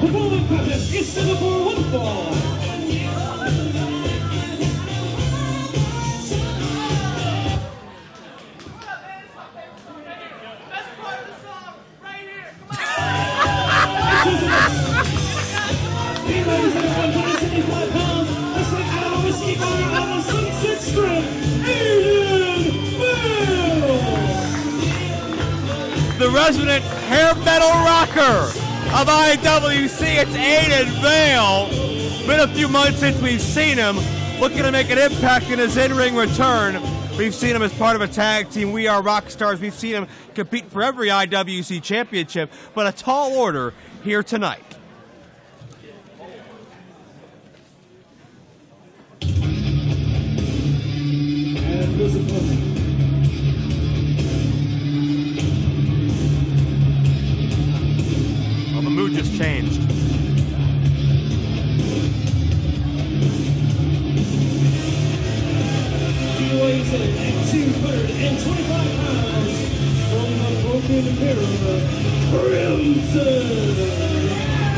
The following contest is set for one fall. Ladies and gentlemen, 175 pounds, wrestling out of Whiskey Valley on the Sunset Strip, Aiden Vale! The resident hair metal rocker of IWC, it's Aiden Vale. Been a few months since we've seen him, looking to make an impact in his in-ring return. We've seen him as part of a tag team, We Are Rockstars. We've seen him compete for every IWC championship, but a tall order here tonight. Well, the mood just changed. He weighs in at 225 pounds, from the broken mirror, Krimson.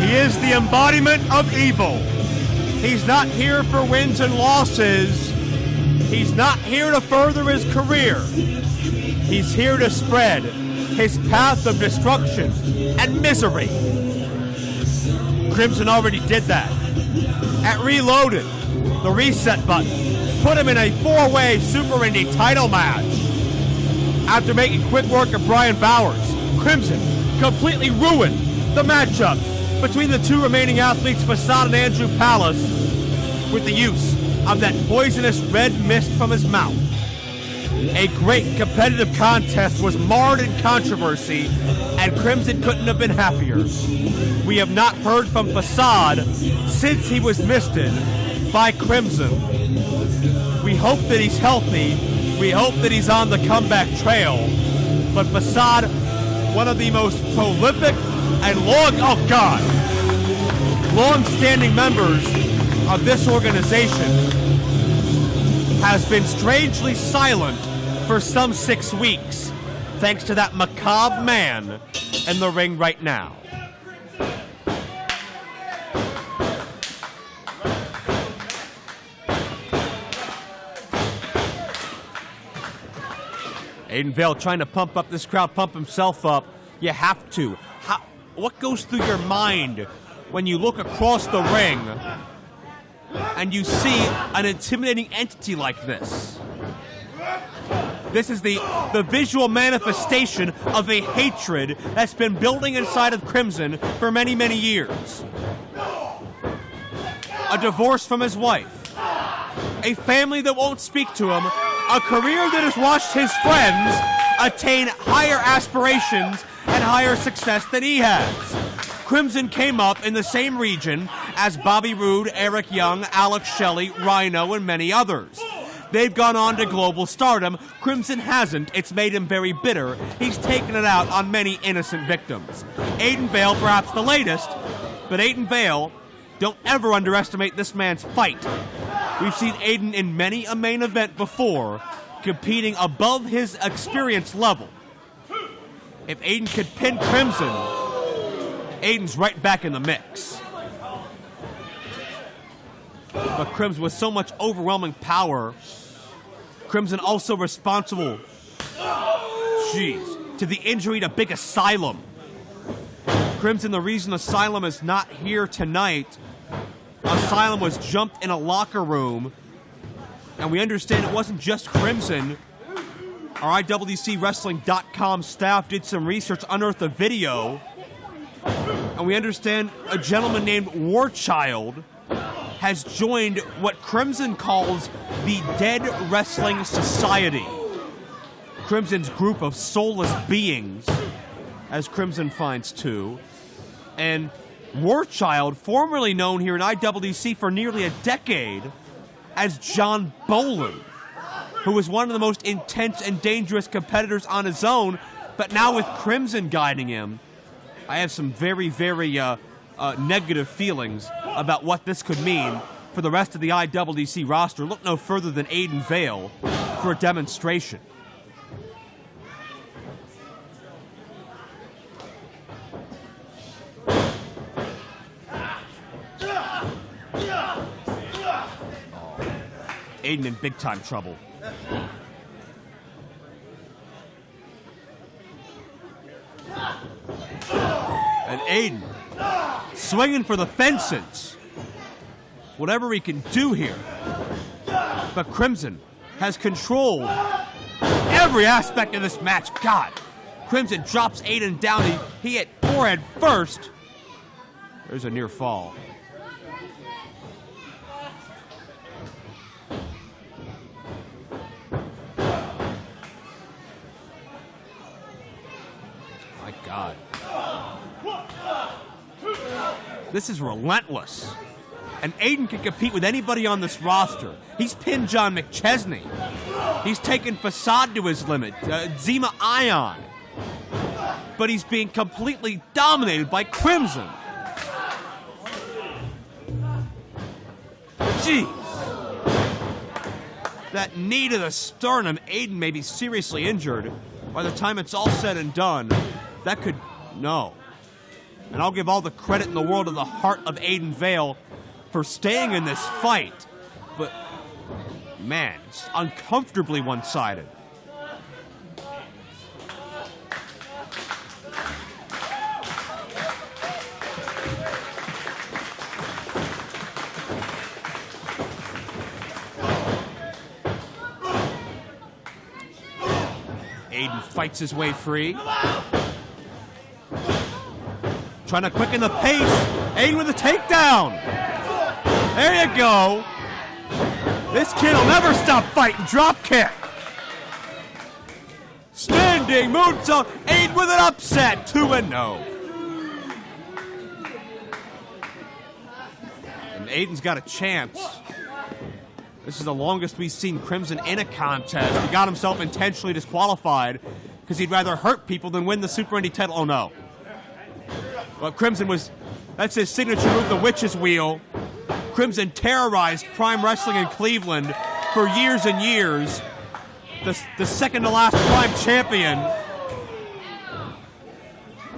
He is the embodiment of evil. He's not here for wins and losses. He's not here to further his career. He's here to spread his path of destruction and misery. Krimson already did that. At Reloaded, the reset button put him in a four-way Super Indy title match. After making quick work of Brian Bowers, Krimson completely ruined the matchup between the two remaining athletes, Facade and Andrew Palace, with the use of that poisonous red mist from his mouth. A great competitive contest was marred in controversy, and Krimson couldn't have been happier. We have not heard from Facade since he was misted by Krimson. We hope that he's healthy. We hope that he's on the comeback trail. But Facade, one of the most prolific and long-standing members of this organization, has been strangely silent for some 6 weeks, thanks to that macabre man in the ring right now. Aiden Vale trying to pump up this crowd, pump himself up. You have to. What goes through your mind when you look across the ring and you see an intimidating entity like this? This is the visual manifestation of a hatred that's been building inside of Krimson for many, many years. A divorce from his wife. A family that won't speak to him. A career that has watched his friends attain higher aspirations and higher success than he has. Krimson came up in the same region as Bobby Roode, Eric Young, Alex Shelley, Rhino, and many others. They've gone on to global stardom. Krimson hasn't. It's made him very bitter. He's taken it out on many innocent victims. Aiden Vale, perhaps the latest, but Aiden Vale, don't ever underestimate this man's fight. We've seen Aiden in many a main event before, competing above his experience level. If Aiden could pin Krimson, Aiden's right back in the mix. But Krimson, with so much overwhelming power, Krimson also responsible, to the injury to Big Asylum. Krimson, the reason Asylum is not here tonight, Asylum was jumped in a locker room, and we understand it wasn't just Krimson. Our IWCWrestling.com staff did some research, unearthed a video, and we understand a gentleman named Warchild has joined what Krimson calls the Dead Wrestling Society. Krimson's group of soulless beings, as Krimson finds too. And Warchild, formerly known here in IWC for nearly a decade as John Boland, who was one of the most intense and dangerous competitors on his own, but now with Krimson guiding him, I have some very, very negative feelings about what this could mean for the rest of the IWC roster. Look no further than Aiden Vale for a demonstration. Aiden in big time trouble. And Aiden swinging for the fences. Whatever he can do here. But Krimson has controlled every aspect of this match. God, Krimson drops Aiden down. He hit forehead first. There's a near fall. My God. This is relentless. And Aiden can compete with anybody on this roster. He's pinned John McChesney. He's taken Facade to his limit. Zema Ion. But he's being completely dominated by Krimson. Jeez. That knee to the sternum, Aiden may be seriously injured. By the time it's all said and done, that could... No. And I'll give all the credit in the world to the heart of Aiden Vale for staying in this fight. But, man, it's uncomfortably one-sided. Aiden fights his way free. Trying to quicken the pace. Aiden with a takedown. There you go. This kid will never stop fighting. Drop kick. Standing moonsault. Aiden with an upset. 2-0. And Aiden's got a chance. This is the longest we've seen Krimson in a contest. He got himself intentionally disqualified because he'd rather hurt people than win the Super Indy title. Oh, no. Well, Krimson was... That's his signature move, the witch's wheel. Krimson terrorized Prime Wrestling in Cleveland for years and years. The second-to-last Prime champion.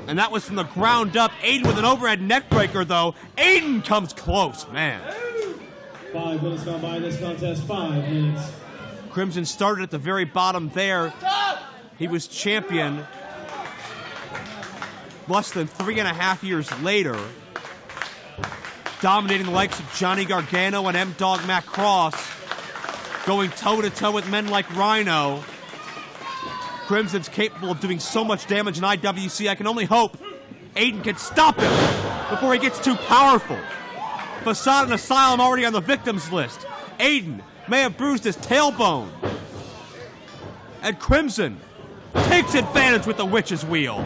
And that was from the ground up. Aiden with an overhead neckbreaker, though. Aiden comes close, man. 5 minutes gone by this contest. 5 minutes. Krimson started at the very bottom there. He was champion less than 3.5 years later, dominating the likes of Johnny Gargano and M-Dog Matt Cross, going toe-to-toe with men like Rhino. Krimson's capable of doing so much damage in IWC. I can only hope Aiden can stop him before he gets too powerful. Facade and Asylum already on the victims list. Aiden may have bruised his tailbone. And Krimson takes advantage with the witch's wheel.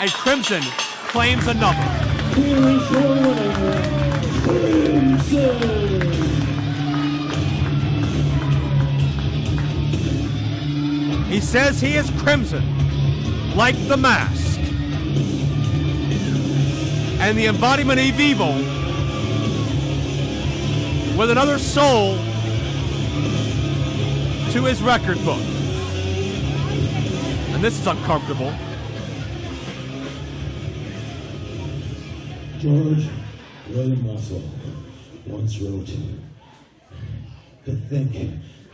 And Krimson claims another. Here is your winner, Krimson. He says he is Krimson, like the mask. And the embodiment of evil, with another soul to his record book. And this is uncomfortable. George William Russell once wrote, "To think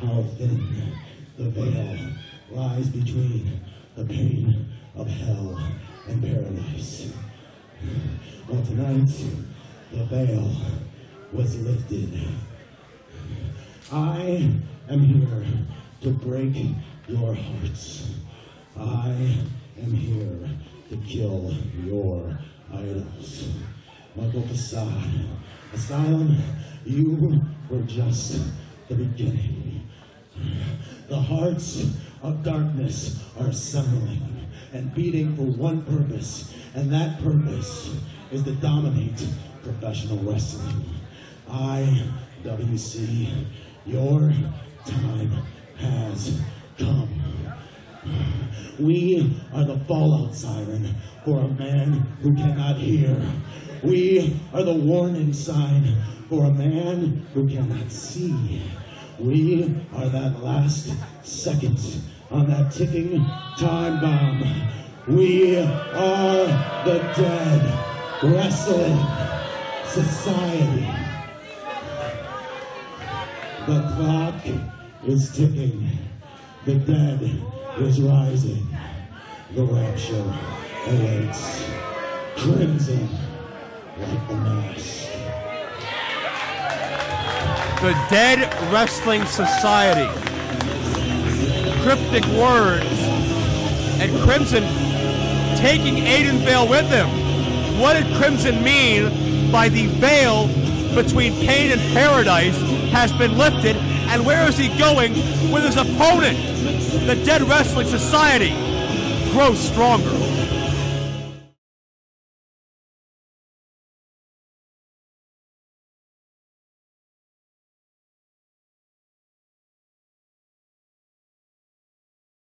how thin the veil lies between the pain of hell and paradise." Well, tonight, the veil was lifted. I am here to break your hearts. I am here to kill your idols. Michael Facade, Asylum, you were just the beginning. The hearts of darkness are assembling and beating for one purpose, and that purpose is to dominate professional wrestling. IWC, your time has come. We are the fallout siren for a man who cannot hear. We are the warning sign for a man who cannot see. We are that last second on that ticking time bomb. We are the Dead Wrestling Society. The clock is ticking. The dead is rising. The rapture awaits. Crimson like the mask. The Dead Wrestling Society. Cryptic words. And Crimson taking Aiden Veil with him. What did Crimson mean by the veil between pain and paradise has been lifted, and where is he going with his opponent? The Dead Wrestling Society grows stronger.